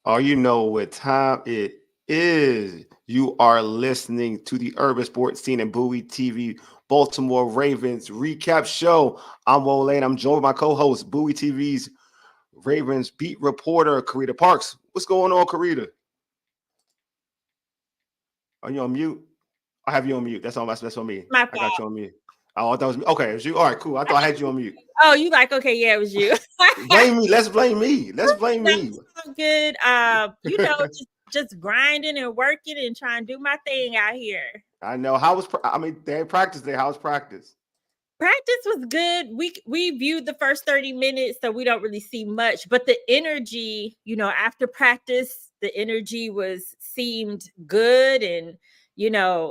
Oh, you know what time it is. You are listening to the Urban Sports Scene and Bowie TV Baltimore Ravens recap show. I'm Wole and I'm joined by my co-host, Bowie TV's Ravens beat reporter, Carita Parks. What's going on, Carita? Are you on mute? I have you on mute. That's all. That's on me. My I got fault. you on mute. Oh, I thought it was me. Okay, it was you. All right, cool. I I thought I thought had you on mute. oh, you like, okay, yeah, it was you. Blame me. Let's blame me. Let's blame me. That's all good. Just grinding and working and trying to do my thing out here. I know. How was they had practice there. How was practice? Practice was good. We viewed the first 30 minutes, so we don't really see much. But the energy, after practice, the energy seemed good, and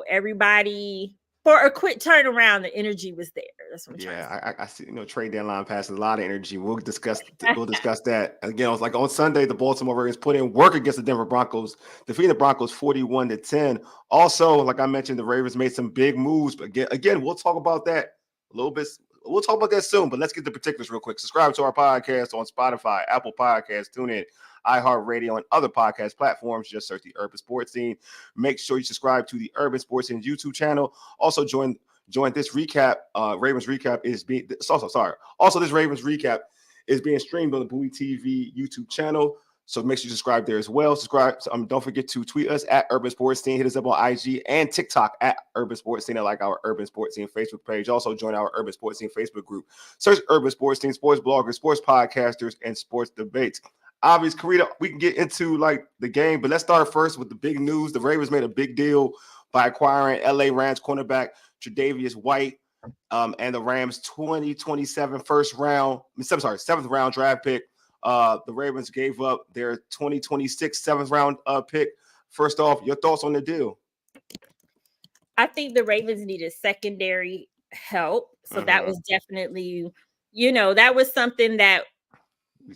everybody for a quick turnaround, the energy was there. That's what I'm trying to say. Yeah, I see. Trade deadline passes a lot of energy. We'll discuss that again. It was like on Sunday, the Baltimore Ravens put in work against the Denver Broncos, defeating the Broncos 41-10. Also, like I mentioned, the Ravens made some big moves. But again, we'll talk about that a little bit. We'll talk about that soon. But let's get the particulars real quick. Subscribe to our podcast on Spotify, Apple Podcasts, TuneIn, iHeartRadio, and other podcast platforms. Just search the Urban Sports Scene. Make sure you subscribe to the Urban Sports Scene YouTube channel. Also join this recap. Ravens recap is being Also, this Ravens recap is being streamed on the Bowie TV YouTube channel. So make sure you subscribe there as well. Subscribe. Don't forget to tweet us at Urban Sports Scene. Hit us up on IG and TikTok at Urban Sports Scene. I like our Urban Sports Scene Facebook page. Also join our Urban Sports Scene Facebook group. Search Urban Sports Scene, sports bloggers, sports podcasters, and sports debates. Obviously, Carita, we can get into like the game, but let's start first with the big news. The Ravens made a big deal by acquiring LA Rams cornerback Tre'Davious White and the Rams 2027 seventh round draft pick. The Ravens gave up their 2026 seventh round pick. First off, your thoughts on the deal? I think the Ravens needed secondary help. So that was definitely, that was something that we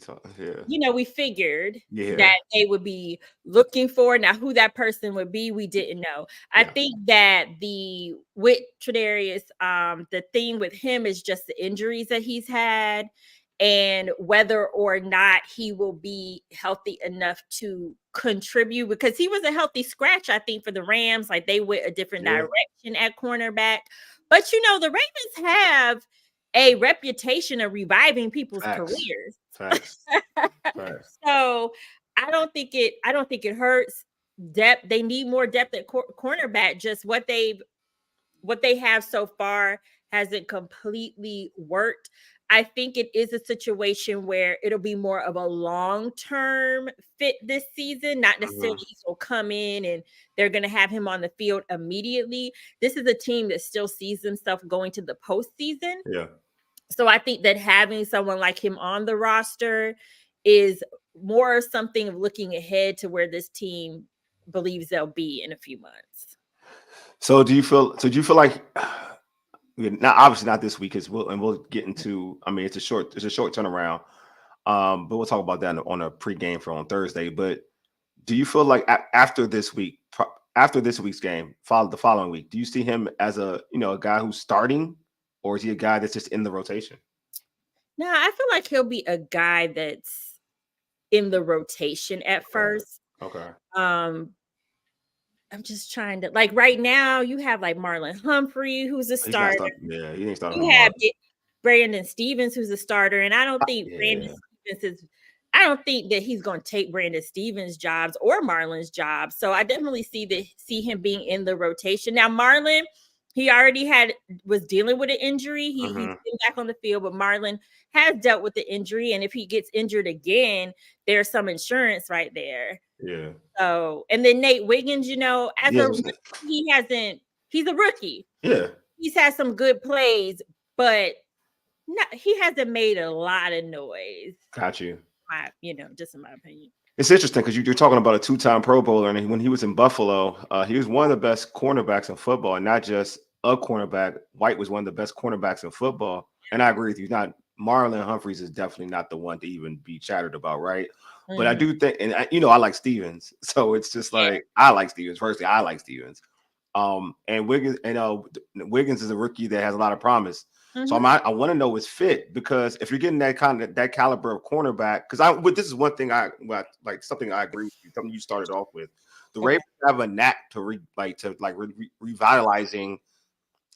figured that they would be looking for. Now, who that person would be, we didn't know. I think that with Tre'Davious, the thing with him is just the injuries that he's had and whether or not he will be healthy enough to contribute, because he was a healthy scratch, I think, for the Rams. Like, they went a different direction at cornerback. But, the Ravens have a reputation of reviving people's careers. Facts. So I don't think it hurts. Depth. They need more depth at cornerback. Just what they have so far hasn't completely worked. I think it is a situation where it'll be more of a long-term fit this season, not necessarily he'll come in and they're going to have him on the field immediately. This is a team that still sees themselves going to the postseason. Yeah. So I think that having someone like him on the roster is more something of looking ahead to where this team believes they'll be in a few months. So do you feel like, now obviously not this week, we'll get into, it's a short turnaround. But we'll talk about that on a pregame for on Thursday. But do you feel like after this week's game, the following week, do you see him as a guy who's starting, or is he a guy that's just in the rotation? No, I feel like he'll be a guy that's in the rotation at first. Okay. I'm just trying to, like, right now you have like Marlon Humphrey, who's a starter. He ain't starting. You have Brandon Stevens, who's a starter, and I don't think I don't think that he's going to take Brandon Stevens' jobs or Marlon's job. So I definitely see him being in the rotation. Now, Marlon, he already was dealing with an injury. He's been back on the field, but Marlon has dealt with the injury, and if he gets injured again, there's some insurance right there. Yeah. So, and then Nate Wiggins, he's a rookie. Yeah. He's had some good plays, but he hasn't made a lot of noise. Got you. Just in my opinion. It's interesting because you're talking about a two-time Pro Bowler, and when he was in Buffalo, he was one of the best cornerbacks in football, and not just a cornerback. White was one of the best cornerbacks in football, and I agree with you. Marlon Humphreys is definitely not the one to even be chattered about, right? But I do think, and I like Stevens, so it's just like I like Stevens. Firstly, I like Stevens. And Wiggins is a rookie that has a lot of promise. So I want to know his fit, because if you're getting that caliber of cornerback, because this is one thing like something I agree with you, something you started off with. The Ravens have a knack to revitalizing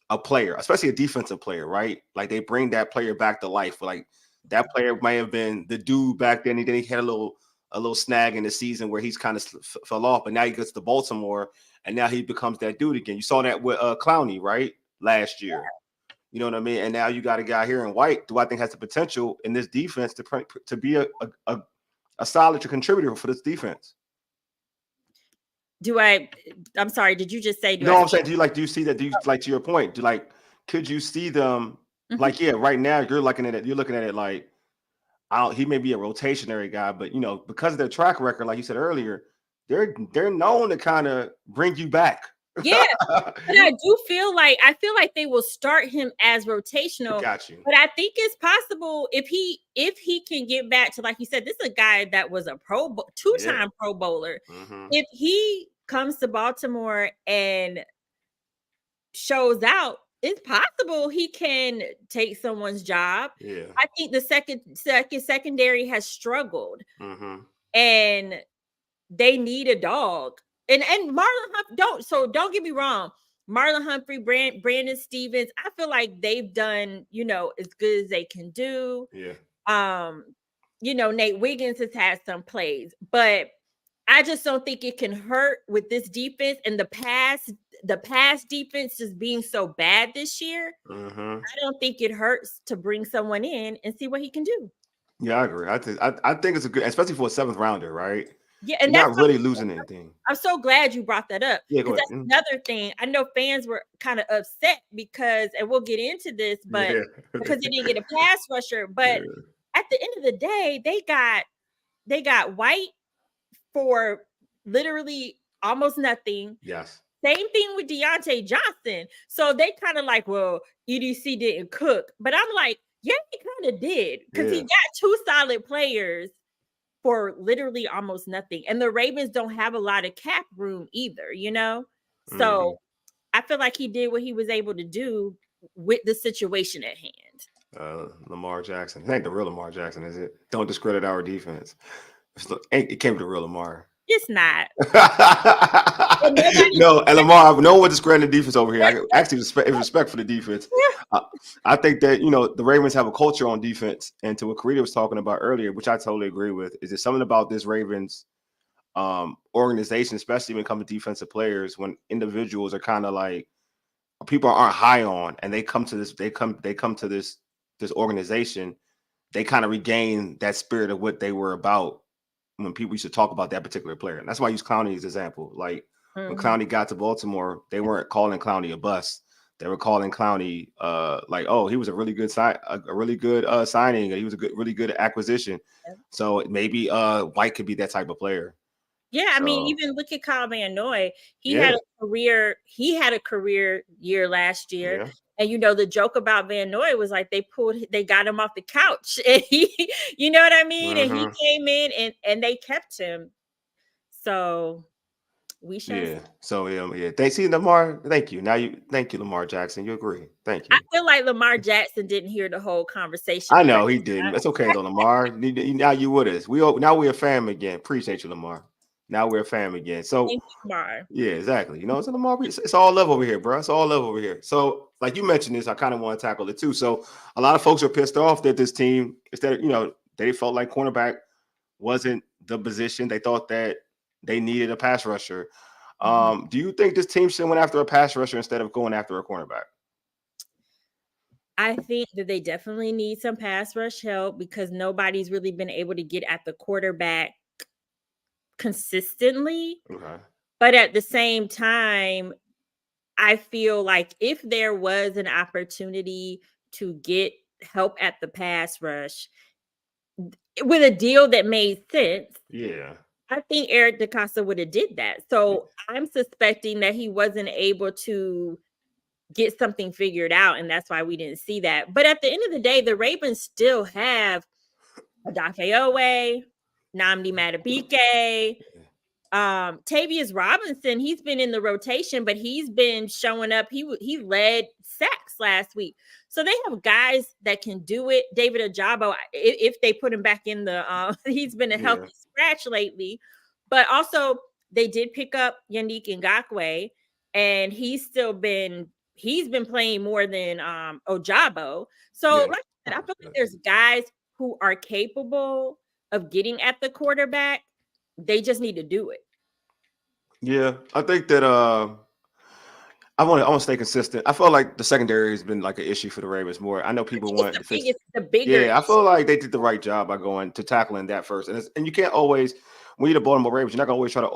a player, especially a defensive player, right? Like they bring that player back to life. Like that player might have been the dude back then. Then he had a little snag in the season where he's kind of fell off, but now he gets to Baltimore and now he becomes that dude again. You saw that with Clowney, right? Last year. You know what I mean? And now you got a guy here in White, who I think has the potential in this defense to be a solid contributor for this defense. I'm sorry, did you just say? No, I'm saying, do you see that? Do you, like, to your point, could you see them, like, yeah, right now you're looking at it like, he may be a rotationary guy, but, because of their track record, like you said earlier, they're known to kind of bring you back. Yeah, but I feel like they will start him as rotational. Got you. But I think it's possible if he can get back to, like you said, this is a guy that was a two-time Pro Bowler. If he comes to Baltimore and shows out, it's possible he can take someone's job. Yeah, I think the secondary has struggled, and they need a dog. And Marlon Humphrey, don't get me wrong, Marlon Humphrey, Brandon Stevens, I feel like they've done, as good as they can do. Yeah. Nate Wiggins has had some plays, but I just don't think it can hurt with this defense and the pass defense just being so bad this year. I don't think it hurts to bring someone in and see what he can do. Yeah, I agree. I think it's a good, especially for a 7th rounder, right? Yeah, and that's not really losing anything. I'm so glad you brought that up. Yeah, go ahead. That's another thing. I know fans were kind of upset because, and we'll get into this, but because they didn't get a pass rusher. But at the end of the day, they got White for literally almost nothing. Yes. Same thing with Deontay Johnson. So they kind of like, well, EDC didn't cook. But I'm like, yeah, he kind of did, because he got 2 solid players for literally almost nothing. And the Ravens don't have a lot of cap room either, So I feel like he did what he was able to do with the situation at hand. Lamar Jackson. It ain't the real Lamar Jackson, is it? Don't discredit our defense. It came to the real Lamar. It's not. No, and Lamar, no one discrediting the defense over here. I actually respect for the defense. I think that, the Ravens have a culture on defense, and to what Carita was talking about earlier, which I totally agree with, is there something about this Ravens organization, especially when it comes to defensive players, when individuals are kind of like, people aren't high on, and they come to this organization, they kind of regain that spirit of what they were about when people used to talk about that particular player. And that's why I use Clowney as an example. Like, when Clowney got to Baltimore, they weren't calling Clowney a bust. They were calling Clowney like, oh, he was a really good signing. He was a really good acquisition. So maybe White could be that type of player. Yeah, I mean, even look at Kyle Van Noy. He had a career year last year. Yeah. And the joke about Van Noy was like they got him off the couch, and he, you know what I mean? And he came in and they kept him. So we shall see. So they see Lamar. Thank you. Thank you, Lamar Jackson. You agree? Thank you. I feel like Lamar Jackson didn't hear the whole conversation. I know he didn't. It's okay though, Lamar. Now you with us. Now we're a fam again. Appreciate you, Lamar. Now we're a fam again. So yeah, exactly. It's Lamar. It's all love over here, bro. It's all love over here. So, like you mentioned this, I kind of want to tackle it too. So a lot of folks are pissed off that this team, instead of, they felt like cornerback wasn't the position. They thought that they needed a pass rusher. Do you think this team should have went after a pass rusher instead of going after a cornerback? I think that they definitely need some pass rush help, because nobody's really been able to get at the quarterback consistently. Okay. But at the same time, I feel like if there was an opportunity to get help at the pass rush with a deal that made sense, I think Eric DeCosta would have did that. So I'm suspecting that he wasn't able to get something figured out, and that's why we didn't see that. But at the end of the day, the Ravens still have Adake Owe, Nnamdi Madubuike, Tavius Robinson. He's been in the rotation, but he's been showing up. He led sacks Parks last week. So they have guys that can do it. David Ojabo, if they put him back in the, he's been a healthy scratch lately. But also, they did pick up Yannick Ngakoue, and he's been playing more than Ojabo. So, like I said, I feel like there's guys who are capable of getting at the quarterback. They just need to do it. Yeah, I think that I want to stay consistent. I feel like the secondary has been like an issue for the Ravens more. I know people want to fix the bigger. Yeah, I feel like they did the right job by going to tackling that first. And you can't always, when you're the Baltimore Ravens, you're not gonna always try to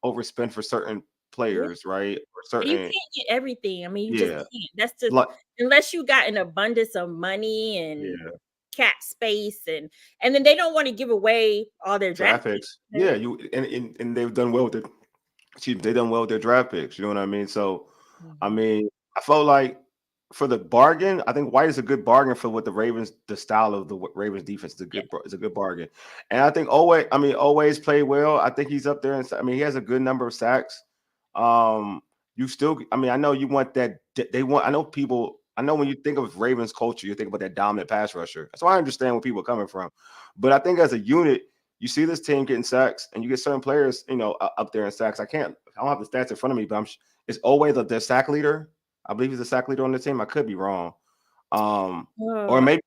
overspend for certain players, right? Or certain. You can't get everything. I mean, you just can't. That's just unless you got an abundance of money and cap space, and then they don't want to give away all their draft picks. Yeah, and they've done well with it. They done well with their draft picks. You know what I mean? So, I mean, I felt like for the bargain, I think White is a good bargain for what the style of the Ravens defense is a good bargain. And I think always played well. I think he's up there. And he has a good number of sacks. I know you want that. I know when you think of Ravens culture, you think about that dominant pass rusher. So I understand where people are coming from. But I think as a unit, you see this team getting sacks, and you get certain players, up there in sacks. I don't have the stats in front of me, but it's always their sack leader. I believe he's the sack leader on the team. I could be wrong. Or maybe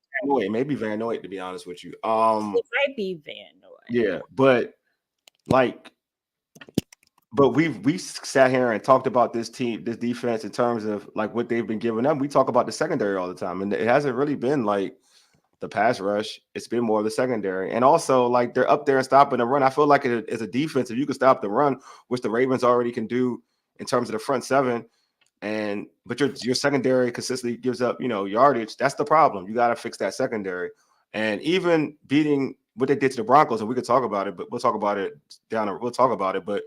Van Noy, to be honest with you. It might be Van Noy. Yeah, but we sat here and talked about this defense in terms of like what they've been giving up. We talk about the secondary all the time, and it hasn't really been like the pass rush. It's been more of the secondary, and also like they're up there and stopping the run. I feel like as a defense, if you can stop the run, which the Ravens already can do in terms of the front seven, but your secondary consistently gives up yardage. That's the problem. You got to fix that secondary, and even beating what they did to the Broncos, and we could talk about it, but we'll talk about it. But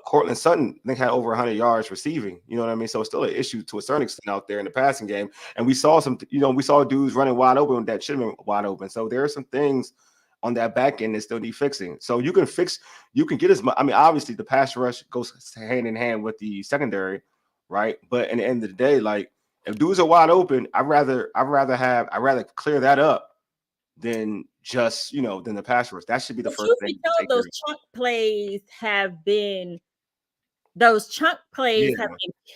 Cortland Sutton, I think, had over 100 yards receiving. You know what I mean? So it's still an issue to a certain extent out there in the passing game. And we saw dudes running wide open that should have been wide open. So there are some things on that back end that still need fixing. So you can get as much. I mean, obviously the pass rush goes hand in hand with the secondary, right? But at the end of the day, like if dudes are wide open, I'd rather clear that up than just than the pass rush. That should be the first thing. Those chunk plays have been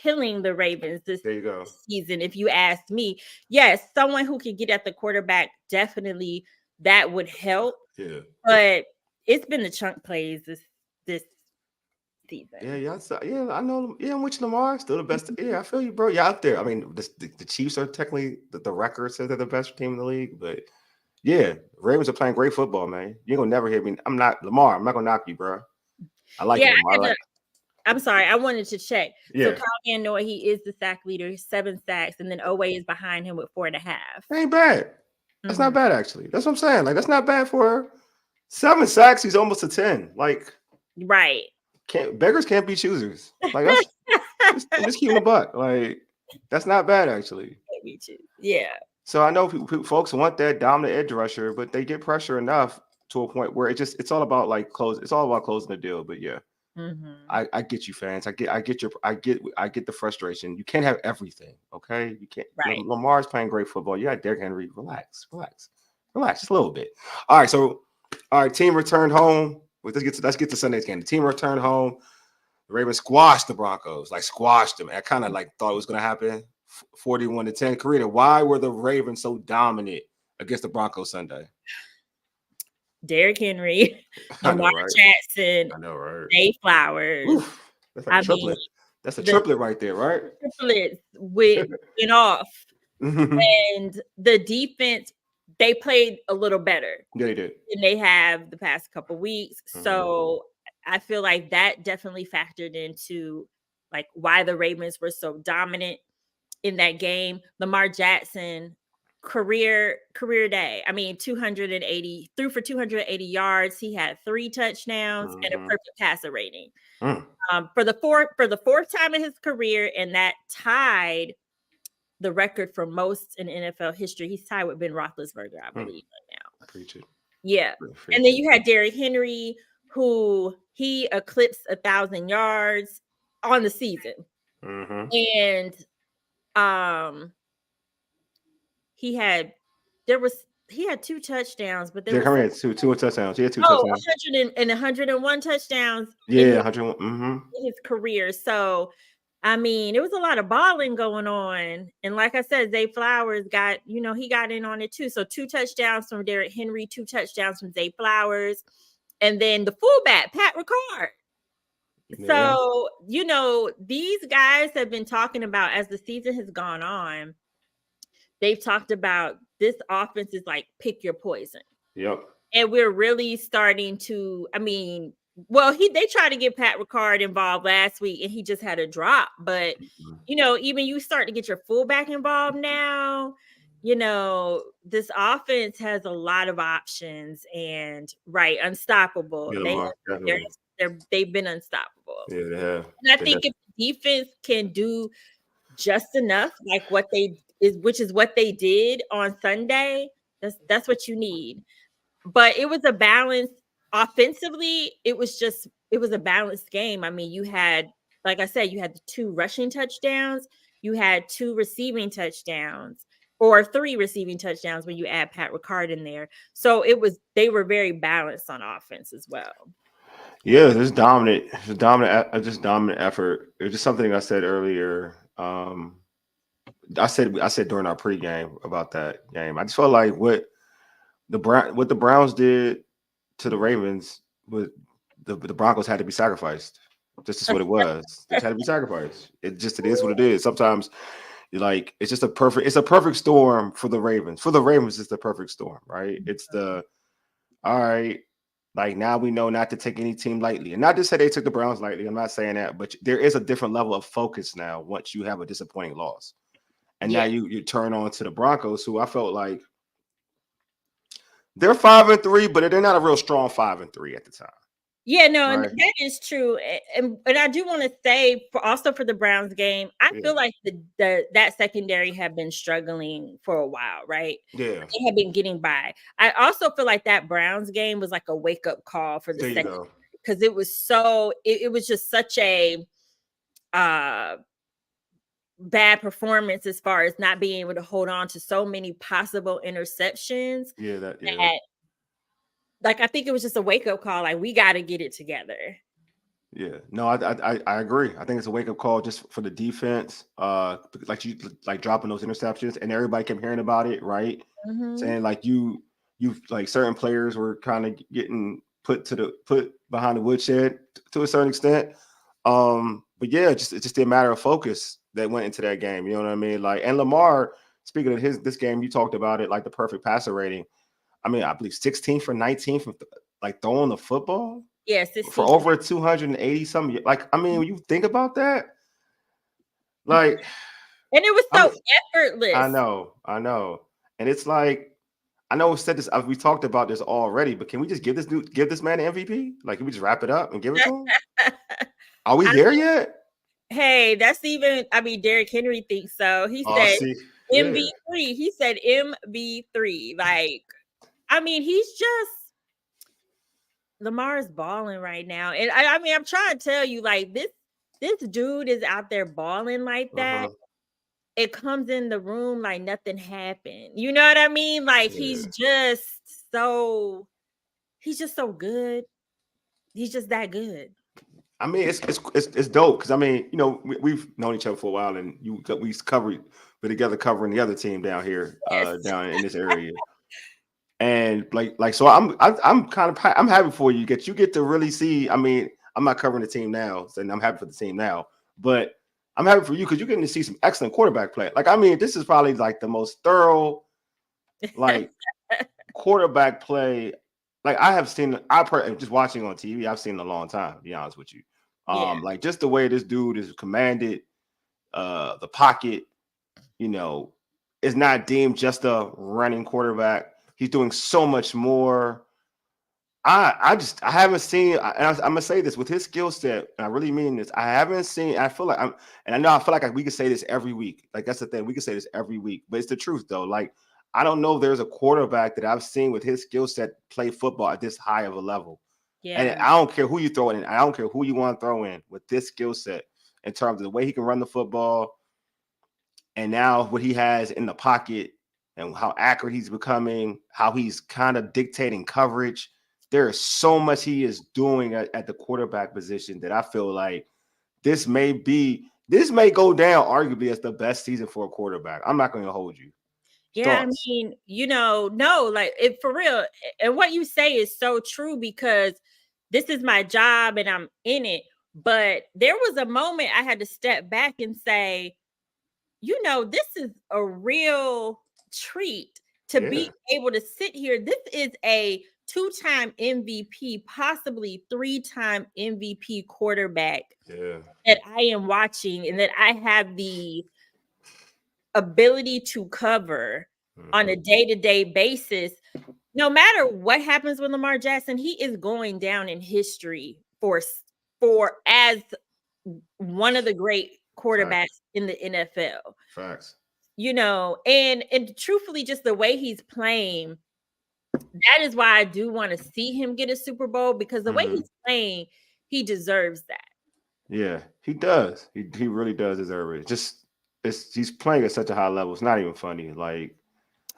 killing the Ravens this season. If you ask me, yes, someone who can get at the quarterback, definitely that would help. Yeah, but it's been the chunk plays this season. Yeah, I know. Yeah, I'm with you, Lamar. Still the best. Yeah, I feel you, bro. You're out there. I mean, the Chiefs are technically the record says they're the best team in the league, but. Yeah, Ravens are playing great football, man. You ain't gonna never hear me. I'm not Lamar. I'm not gonna knock you, bro. I like it. I'm sorry. I wanted to check. Yeah. So Kyle Van Noy, he is the sack leader, 7 sacks, and then Owe is behind him with 4.5. That ain't bad. That's not bad, actually. That's what I'm saying. Like, that's not bad for 7 sacks. He's almost a 10. Like, right. Beggars can't be choosers. Like, that's just keeping a buck. Like, that's not bad, actually. Yeah. So I know folks want that dominant edge rusher, but they get pressure enough to a point where it's all about like close. It's all about closing the deal. But yeah, I get you, fans. I get the frustration. You can't have everything. Okay, you can't. Right. Lamar's playing great football. You got Derrick Henry. Relax, just a little bit. All right. Team returned home. Let's get to Sunday's game. The team returned home. The Ravens squashed the Broncos. Like squashed them. I kind of like thought it was going to happen. 41-10. Carita, why were the Ravens so dominant against the Broncos Sunday? Derrick Henry, Lamar Jackson, I know, right? Zay Flowers. Oof, that's like a triplet. That's a triplet right there, right? Triplets went off. And the defense, they played a little better. Yeah, they did. Than they have the past couple weeks. So I feel like that definitely factored into like why the Ravens were so dominant in that game. Lamar Jackson, career day. I mean, 280 threw for 280 yards. He had 3 touchdowns and a perfect passer rating. For the fourth time in his career, and that tied the record for most in NFL history. He's tied with Ben Roethlisberger, I believe, right now. Preach it. Yeah. And then you had Derrick Henry, who he eclipsed 1,000 yards on the season. And he had 2 touchdowns, but there Derrick was Henry had two touchdowns. He had 2 touchdowns. 101 touchdowns in his career. So, I mean, it was a lot of balling going on. And like I said, Zay Flowers got, he got in on it too. So 2 touchdowns from Derrick Henry, 2 touchdowns from Zay Flowers. And then the fullback, Pat Ricard. Yeah. So, these guys have been talking about, as the season has gone on, they've talked about this offense is like pick your poison. Yep. And we're really starting to, they tried to get Pat Ricard involved last week and he just had a drop. But, even you start to get your fullback involved now, this offense has a lot of options and unstoppable. Yeah, They've been unstoppable. Yeah, they have. And I think if the defense can do just enough, like which is what they did on Sunday, that's what you need. But it was a balance offensively. It was a balanced game. I mean, you had, like I said, you had the 2 rushing touchdowns, you had 2 receiving touchdowns, or 3 receiving touchdowns when you add Pat Ricard in there. So they were very balanced on offense as well. Yeah, just dominant effort. It was just something I said earlier. I said during our pregame about that game. I just felt like what the Browns did to the Ravens, but the Broncos had to be sacrificed. This is what it was. It had to be sacrificed. It is what it is. Sometimes, it's just a perfect storm for the Ravens. For the Ravens, it's the perfect storm, right? It's all right. Like, now we know not to take any team lightly. And not to say they took the Browns lightly. I'm not saying that, but there is a different level of focus now once you have a disappointing loss. And now you turn on to the Broncos, who I felt like they're 5-3, but they're not a real strong 5-3 at the time. Yeah, no, right? And that is true. And I do want to say for the Browns game, I feel like that secondary have been struggling for a while, right? Yeah. They have been getting by. I also feel like that Browns game was like a wake-up call for the secondary, because it was it was just such a bad performance as far as not being able to hold on to so many possible interceptions. Like, I think it was just a wake-up call. Like, we got to get it together. Yeah, no, I agree. I think it's a wake-up call just for the defense. Like dropping those interceptions, and everybody kept hearing about it, right? Saying like you like certain players were kind of getting put behind the woodshed to a certain extent. But yeah, it's just a matter of focus that went into that game. You know what I mean? Like, and Lamar, speaking of this game, you talked about it, like the perfect passer rating. I mean, I believe 16 for 19 from like throwing the football. Yes, for over 280 something. Like, I mean, when you think about that, like, and it was so effortless. I know, and it's like, I know we said this, we talked about this already, but can we just give this man an MVP? Like, can we just wrap it up and give it to him? Are we there yet? Hey, that's even. I mean, Derrick Henry thinks so. He said MB3. He said MB3. Like, I mean, he's just. Lamar's balling right now. And I mean, I'm trying to tell you, like, this dude is out there balling like that. It comes in the room like nothing happened. You know what I mean? Like, he's just so good. He's just that good. I mean, it's dope because, I mean, we've known each other for a while, and we covered together covering the other team down here, down in this area. And so I'm happy for you. You get to really see. I mean, I'm not covering the team now, so I'm happy for the team now. But I'm happy for you because you're getting to see some excellent quarterback play. Like, I mean, this is probably like the most thorough, like, quarterback play. Like, I have seen. Just watching on TV, I've seen in a long time. To be honest with you, like, just the way this dude is commanded, the pocket. Is not deemed just a running quarterback. He's doing so much more. I haven't seen, I'm gonna say this with his skill set, and I really mean this. I haven't seen. I feel like I feel like we can say this every week. Like, that's the thing. We can say this every week, but it's the truth though. Like, I don't know if there's a quarterback that I've seen with his skill set play football at this high of a level. Yeah. And I don't care who you throw it in. I don't care who you want to throw in with this skill set in terms of the way he can run the football, and now what he has in the pocket and how accurate he's becoming, how he's kind of dictating coverage. There is so much he is doing at the quarterback position that I feel like this may go down arguably as the best season for a quarterback. I'm not going to hold you. Yeah, thoughts? I mean, no, like it for real. And what you say is so true because this is my job and I'm in it. But there was a moment I had to step back and say, this is a real treat to be able to sit here. This is a 2-time MVP, possibly 3-time MVP quarterback that I am watching and that I have the ability to cover on a day-to-day basis. No matter what happens with Lamar Jackson, he is going down in history for as one of the great quarterbacks in the NFL. Facts. And truthfully, just the way he's playing, that is why I do want to see him get a Super Bowl, because the way he's playing, he deserves that. Yeah, he does. He really does deserve it. He's playing at such a high level. It's not even funny. Like,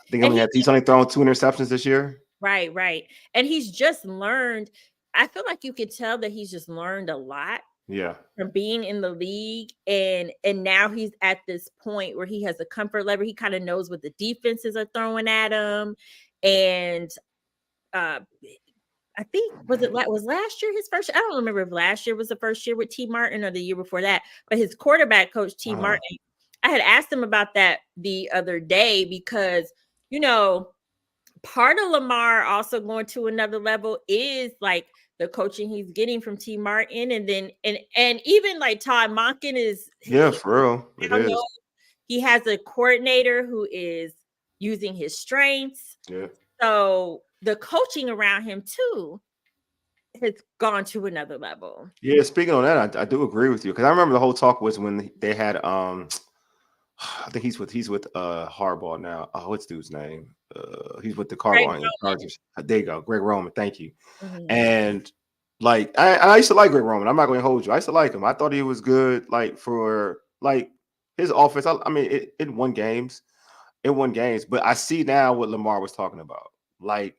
I think he's only thrown 2 interceptions this year. Right. And he's just learned. I feel like you could tell that he's just learned a lot. Yeah. From being in the league, and now he's at this point where he has a comfort level. He kind of knows what the defenses are throwing at him, and I think was last year his first year? I don't remember if last year was the first year with T. Martin or the year before that, but his quarterback coach T. Martin. I had asked him about that the other day because part of Lamar also going to another level is like the coaching he's getting from T. Martin, and then and even like Todd Monken is for real. It is. He has a coordinator who is using his strengths. Yeah. So the coaching around him too has gone to another level. Yeah, speaking on that, I do agree with you, because I remember the whole talk was when they had I think he's with Harbaugh now. What's dude's name? He's with the Chargers. There you go, Greg Roman. Thank you. And like I used to like Greg Roman. I'm not going to hold you. I used to like him. I thought he was good. Like for like his offense. I mean, it won games. It won games. But I see now what Lamar was talking about. Like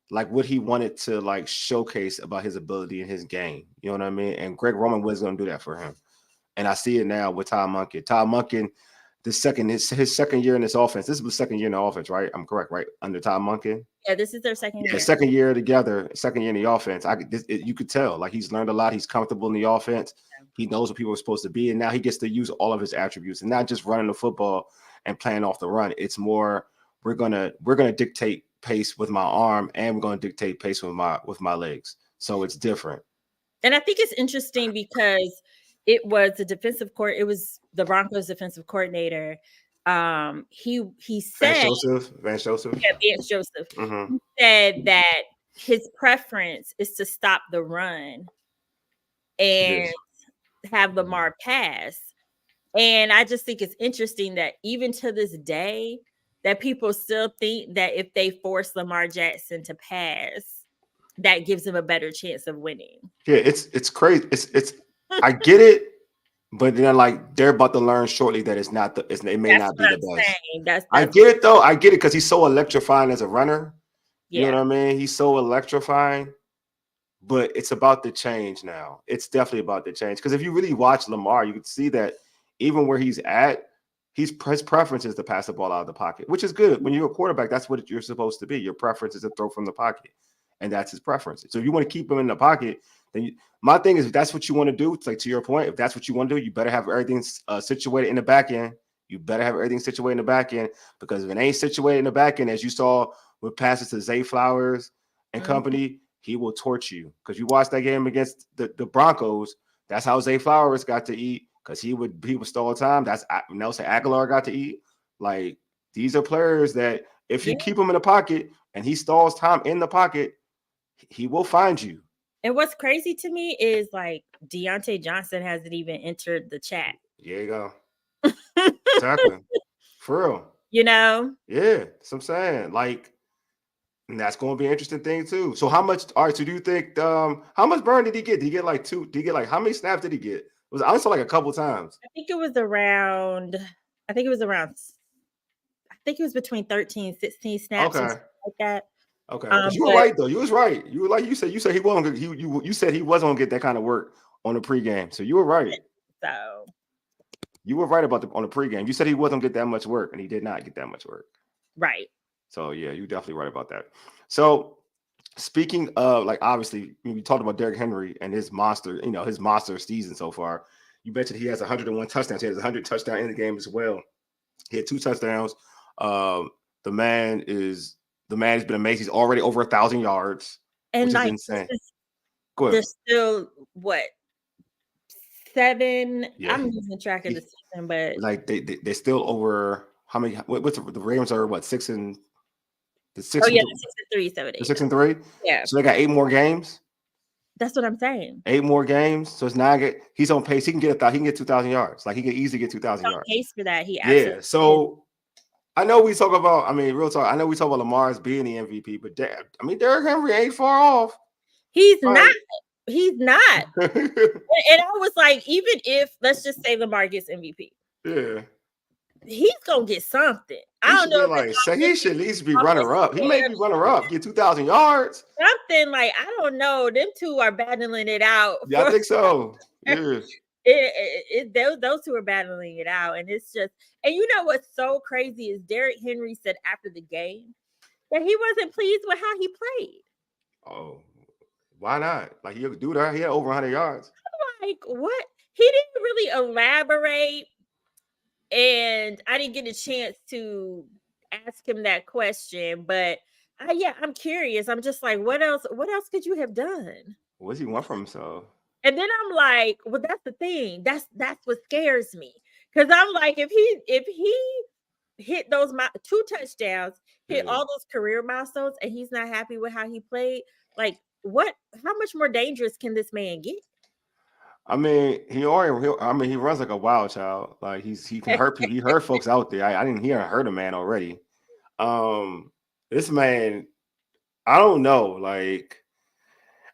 what he wanted to like showcase about his ability in his game. You know what I mean? And Greg Roman was going to do that for him. And I see it now with Todd Monken. Todd Monken. His second year in this offense. This is the second year in the offense, right? I'm correct, right? Under Todd Monken. Yeah, this is their second year. Second year together, second year in the offense. You could tell, like, he's learned a lot. He's comfortable in the offense. He knows what people are supposed to be, and now he gets to use all of his attributes, and not just running the football and playing off the run. It's more we're gonna dictate pace with my arm, and we're gonna dictate pace with my legs. So it's different. And I think it's interesting because it was it was the Broncos defensive coordinator. He said Vance Joseph. Yeah, Vance Joseph. He said that his preference is to stop the run and have Lamar pass. And I just think it's interesting that even to this day, that people still think that if they force Lamar Jackson to pass, that gives him a better chance of winning. Yeah, it's crazy. It's I get it. But then, like, they're about to learn shortly that it may not be the best. I get it, though. I get it because he's so electrifying as a runner. Yeah. You know what I mean? He's so electrifying. But it's about to change now. It's definitely about to change. Because if you really watch Lamar, you can see that even where he's at, his preference is to pass the ball out of the pocket, which is good. When you're a quarterback, that's what you're supposed to be. Your preference is to throw from the pocket. And that's his preference. So if you want to keep him in the pocket, then my thing is, if that's what you want to do, it's like, to your point, if that's what you want to do, you better have everything situated in the back end. You better have everything situated in the back end, because if it ain't situated in the back end, as you saw with passes to Zay Flowers and company, he will torch you. Because you watched that game against the Broncos, that's how Zay Flowers got to eat, because he would stall time. That's Nelson Aguilar got to eat. Like, these are players that if you keep him in the pocket and he stalls time in the pocket, he will find you. And what's crazy to me is, like, Deontay Johnson hasn't even entered the chat. There you go. Exactly. For real. You know? Yeah. That's what I'm saying. Like, and that's going to be an interesting thing too. So so do you think, how much burn did he get? Did he get like 2? Did he get like, how many snaps did he get I only saw like a couple times. I think it was around. I think it was between 13 and 16 snaps or something like that. Okay, because you were right though. You was right. You were like you said he wasn't. You said he wasn't gonna get that kind of work on the pregame. So you were right. So you were right about on the pregame. You said he wasn't gonna get that much work, and he did not get that much work. Right. So yeah, you're definitely right about that. So speaking of, like, obviously we talked about Derrick Henry and his monster, his monster season so far. You mentioned he has 101 touchdowns. He has 100 touchdowns in the game as well. He had 2 touchdowns. The man has been amazing. He's already over 1,000 yards, and which like, is insane. Go ahead. There's still what 7? Yeah. I'm losing track of the season, but like they're still over how many? What's the Rams are what 6 and the 6? Oh yeah, 6-3, 7-8. 6-3. Yeah. So they got 8 more games. That's what I'm saying. 8 more games. So it's not get. He's on pace. He can get 2,000 yards. Like he can easily get 2,000 yards. Pace for that. He absolutely. Yeah. So I know we talk about. I mean, real talk. I know we talk about Lamar's being the MVP, but Derrick Henry ain't far off. He's not. He's not. And I was like, even if let's just say Lamar gets MVP, yeah, he's gonna get something. I don't know. He should at least be runner up. He may be runner up. Get 2,000 yards. Something like, I don't know. Them two are battling it out. Yeah, I think so. Yeah. Those two are battling it out, and it's just. And you know what's so crazy is Derrick Henry said after the game that he wasn't pleased with how he played. Oh, why not? Like, he could do that. He had over 100 yards. I'm like, what? He didn't really elaborate, and I didn't get a chance to ask him that question. But I'm curious. I'm just like, what else? What else could you have done? What does he want from himself? And then I'm like, well, that's the thing. That's what scares me. Because I'm like, if he hit those 2 touchdowns, hit all those career milestones, and he's not happy with how he played, like, how much more dangerous can this man get? I mean, he runs like a wild child. Like he can hurt people. He hurt folks out there. I didn't hear hurt a man already. This man, I don't know. Like,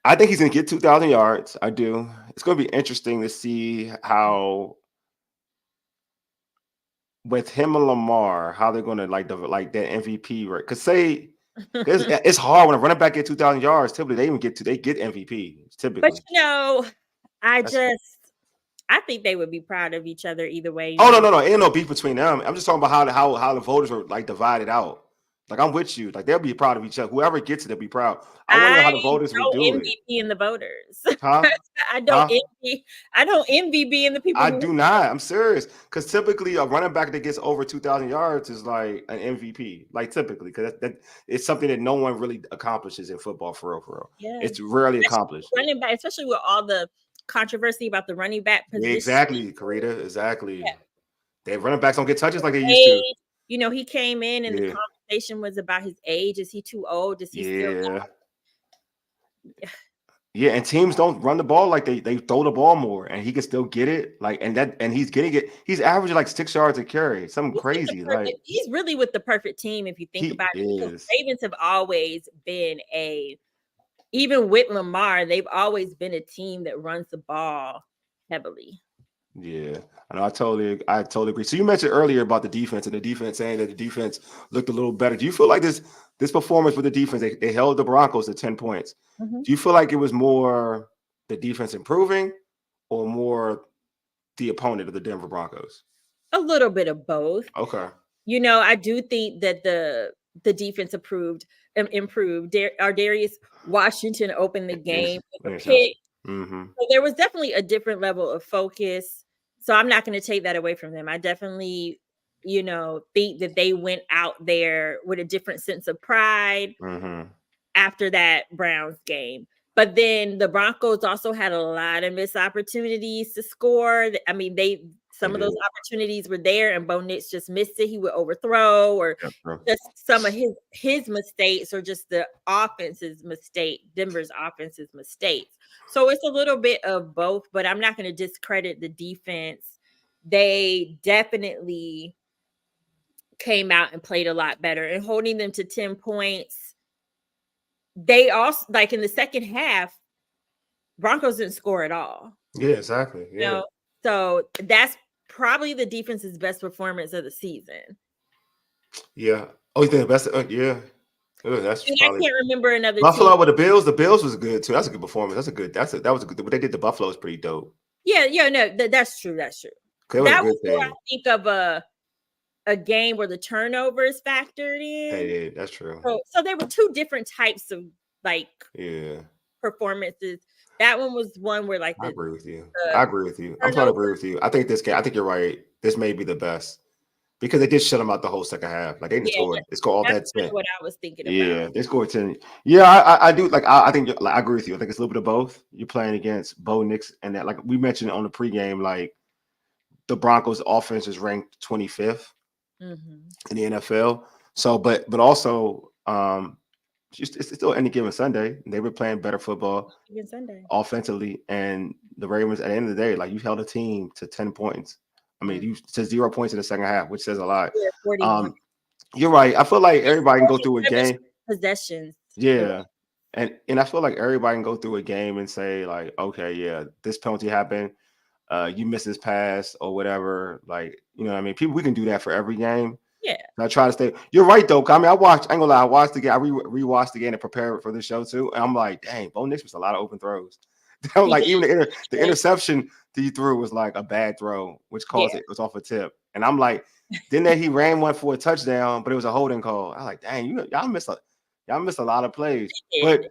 I think he's gonna get 2,000 yards. I do. It's gonna be interesting to see how with him and Lamar, how they're gonna like that MVP, right? Because it's hard when a running back get 2,000 yards. Typically, they get MVP. Typically, but I think they would be proud of each other either way. Oh no, ain't no beef between them. I'm just talking about how the voters are like divided out. Like, I'm with you. Like, they'll be proud of each other. Whoever gets it, they'll be proud. I wonder how the voters would do it. MVP in the voters. Huh? I don't envy being the people. I do not. I'm serious. Because typically a running back that gets over 2,000 yards is like an MVP. Like, typically, because that it's something that no one really accomplishes in football for real. Yeah. It's rarely accomplished. Running back, especially with all the controversy about the running back position. Exactly, Carita. Exactly. Yeah. They running backs don't get touches like they used to. You know, he came in and the conversation was about his age. Is he too old? Is he still? Yeah, and teams don't run the ball like they throw the ball more, and he can still get it. Like, and he's getting it. He's averaging like 6 yards a carry. Something crazy. Like, he's really with the perfect team if you think about it. Ravens have always been even with Lamar, they've always been a team that runs the ball heavily. Yeah, I know. I totally agree. So you mentioned earlier about the defense and the defense saying that the defense looked a little better. Do you feel like this performance with the defense, they held the Broncos to 10 points? Mm-hmm. Do you feel like it was more the defense improving or more the opponent of the Denver Broncos? A little bit of both. Okay. You know, I do think that the defense improved. Tre'Davious Washington opened the game with a pick. Mm-hmm. So there was definitely a different level of focus. So I'm not going to take that away from them. I definitely, think that they went out there with a different sense of pride after that Browns game. But then the Broncos also had a lot of missed opportunities to score. I mean, some of those opportunities were there, and Bo Nix just missed it. He would overthrow, or just some of his mistakes, or just the offense's mistake, Denver's offense's mistakes. So it's a little bit of both, but I'm not going to discredit the defense. They definitely came out and played a lot better, and holding them to 10 points. They also, like, in the second half, Broncos didn't score at all. Yeah, exactly. Yeah. So that's probably the defense's best performance of the season. Yeah. Oh, you think the best? Yeah. That's probably. I can't remember another Buffalo team. with the Bills. The Bills was good too. That's a good performance. That was a good. What they did to Buffalo is pretty dope. Yeah, no, that's true. That's true. That was more, I think, of a game where the turnovers factored in. Yeah, that's true. So there were two different types of performances. That one was one where like I agree with you. I'm trying to agree with you. I think this game. I think you're right. This may be the best because they did shut them out the whole second half. Like they didn't score. They scored all that 10. What I was thinking about. Yeah, they scored 10. Yeah, I do. Like I think like, I agree with you. I think it's a little bit of both. You're playing against Bo Nix, and that, like we mentioned on the pregame, like the Broncos' offense is ranked 25th in the NFL. So, but also, it's still any given Sunday. They were playing better football offensively, and the Ravens, at the end of the day, like you held a team to 10 points. I mean, you to 0 points in the second half, which says a lot. You're right. I feel like everybody can go through a game. Possessions. Yeah. And I feel like everybody can go through a game and say, like, okay, yeah, this penalty happened. You missed this pass or whatever. Like, you know what I mean? We can do that for every game. Yeah. And I try to stay. You're right, though. I mean, I ain't gonna lie, I watched the game. I rewatched the game to prepare for the show, too. And I'm like, dang, Bo Nix was a lot of open throws. Like, even the interception that he threw was like a bad throw, which caused it was off a tip. And I'm like, then he ran one for a touchdown, but it was a holding call. I was like, dang, y'all missed a lot of plays. But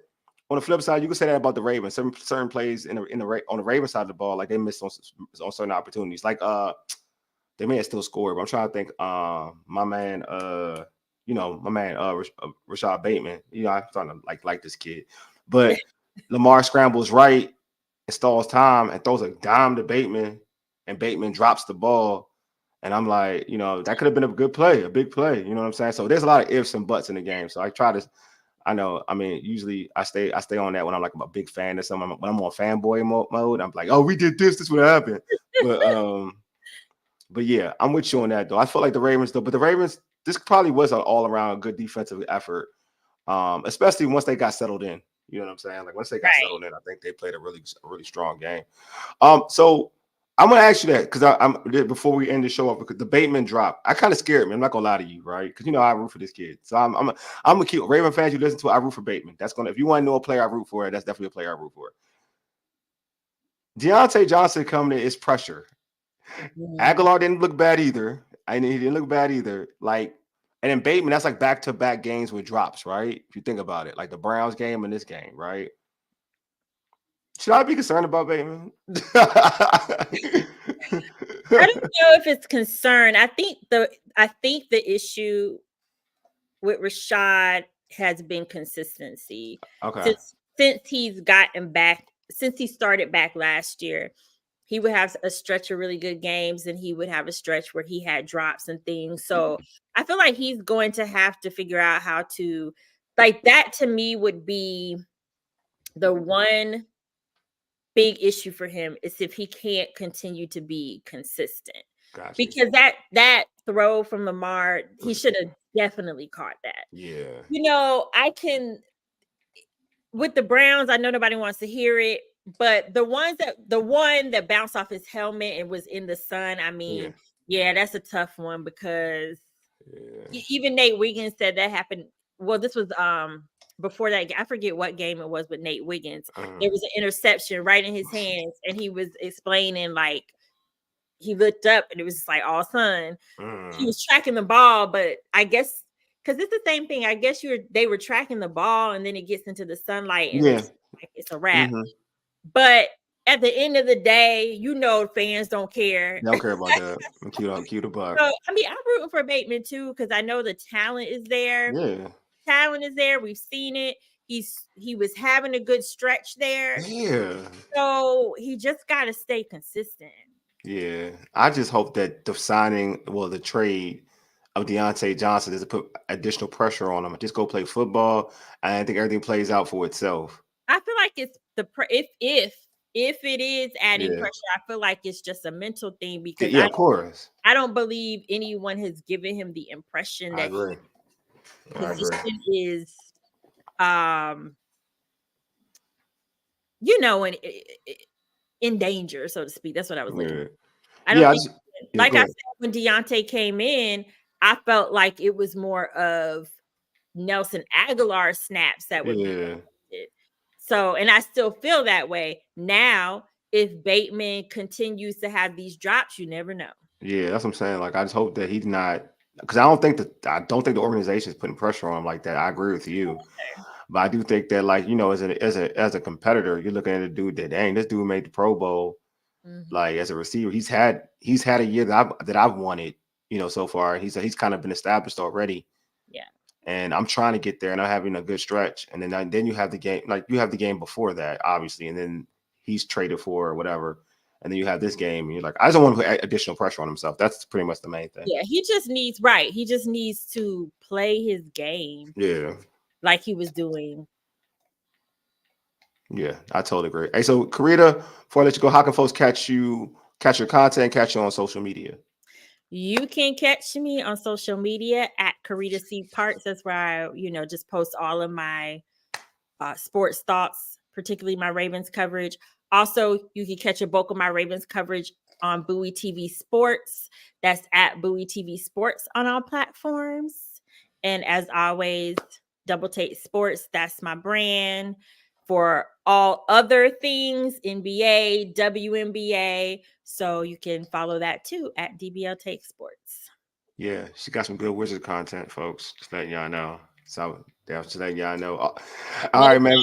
on the flip side, you can say that about the Ravens. Certain plays on the Ravens side of the ball, like they missed on certain opportunities. Like they may have still scored, but I'm trying to think. My man, Rashad Bateman. You know, I'm starting to like this kid, but Lamar scrambles right and stalls time and throws a dime to Bateman, and Bateman drops the ball. And I'm like, you know, that could have been a good play, a big play. You know what I'm saying? So there's a lot of ifs and buts in the game. So I try to. I know. I mean, usually I stay on that when I'm like a big fan of something. When I'm on fanboy mode, I'm like, oh, we did this. This would happen. But yeah, I'm with you on that though. I feel like the Ravens though, but the Ravens, this probably was an all around good defensive effort, especially once they got settled in. You know what I'm saying? Like once they got settled in, I think they played a really strong game. So I'm gonna ask you that because I'm before we end the show off, because the Bateman drop, I kind of scared me. I'm not gonna lie to you, right? Because you know I root for this kid. So I'm gonna keep Raven fans you listen to. I root for Bateman. That's gonna, if you want to know a player I root for, that's definitely a player I root for. Deontay Johnson coming in is pressure. Aguilar didn't look bad either. He didn't look bad either. Like, and then Bateman, that's like back-to-back games with drops, right? If you think about it, like the Browns game and this game, right? Should I be concerned about Bateman? I don't know if it's concern. I think the issue with Rashad has been consistency. Okay. Since he's gotten back, since he started back last year, he would have a stretch of really good games and he would have a stretch where he had drops and things. So I feel like he's going to have to figure out how to, like, that to me would be the one big issue for him, is if he can't continue to be consistent. Gotcha. Because that throw from Lamar, he should have definitely caught that. Yeah. You know, with the Browns, I know nobody wants to hear it, but the one that bounced off his helmet and was in the sun, I mean, yeah that's a tough one, because even Nate Wiggins said that happened. Well, this was before that, I forget what game it was, but Nate Wiggins, there was an interception right in his hands, and he was explaining, like, he looked up and it was just like all sun. He was tracking the ball, but I guess because it's the same thing. I guess they were tracking the ball, and then it gets into the sunlight, and it's a wrap. But at the end of the day, you know, fans don't care. They don't care about that. Cute a buck. So, I mean, I'm rooting for Bateman too, because I know the talent is there. Yeah, talent is there. We've seen it. He was having a good stretch there. Yeah. So he just got to stay consistent. Yeah, I just hope that the trade of Deontay Johnson doesn't put additional pressure on him. Just go play football, and I think everything plays out for itself. I feel like it's if it is adding pressure, I feel like it's just a mental thing, because of course, I don't believe anyone has given him the impression that his position is, you know, and in danger, so to speak. That's what I was looking for. I Yeah, don't think, like I said, when Deontay came in, I felt like it was more of Nelson Aguilar snaps that would be wasted. So, and I still feel that way. Now, if Bateman continues to have these drops, you never know. Yeah, that's what I'm saying. Like, I just hope that he's not, because I don't think the organization is putting pressure on him like that. I agree with you. Okay. But I do think that, like, you know, as a competitor, you're looking at a dude that, dang, this dude made the Pro Bowl. Mm-hmm. Like, as a receiver, he's had a year that I've wanted, you know, so far. He's kind of been established already. Yeah. And I'm trying to get there, and I'm having a good stretch. And then you have the game, like you have the game before that, obviously, and then he's traded for or whatever. And then you have this game, and you're like, I just don't want to put additional pressure on himself. That's pretty much the main thing. Yeah, he just needs to play his game. Yeah. Like he was doing. Yeah, I totally agree. Hey, so Carita, before I let you go, how can folks catch your content, catch you on social media? You can catch me on social media at Carita Parks. That's where I, just post all of my sports thoughts, particularly my Ravens coverage. Also, you can catch a bulk of my Ravens coverage on Bowie TV Sports. That's at Bowie TV Sports on all platforms. And as always, Double Take Sports, that's my brand. For all other things, NBA, WNBA. So you can follow that too at DBL Take Sports. Yeah, she got some good Wizard content, folks. Just letting y'all know. So just letting y'all know. All right, man.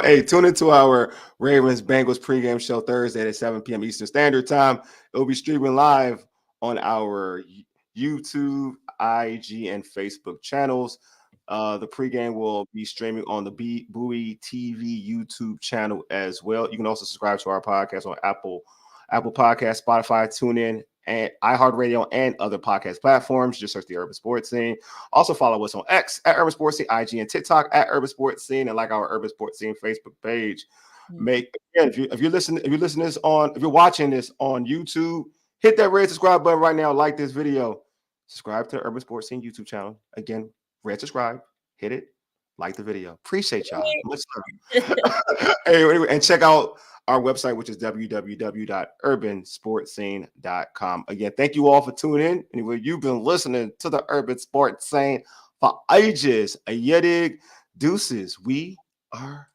Hey, tune into our Ravens Bengals pregame show Thursday at 7 p.m. Eastern Standard Time. It will be streaming live on our YouTube, IG, and Facebook channels. The pregame will be streaming on the Bowie TV YouTube channel as well. You can also subscribe to our podcast on Apple Podcasts, Spotify, TuneIn, and iHeartRadio, and other podcast platforms. Just search the Urban Sports Scene. Also follow us on X at Urban Sports Scene, IG and TikTok at Urban Sports Scene, and like our Urban Sports Scene Facebook page. If you're watching this on YouTube, hit that red subscribe button right now. Like this video. Subscribe to the Urban Sports Scene YouTube channel. Again, red subscribe, hit it, like the video. Appreciate y'all. Much love. Anyway, and check out our website, which is www.urbansportscene.com. Again, thank you all for tuning in. Anyway, you've been listening to the Urban Sports Scene for ages. A Yedig, deuces. We are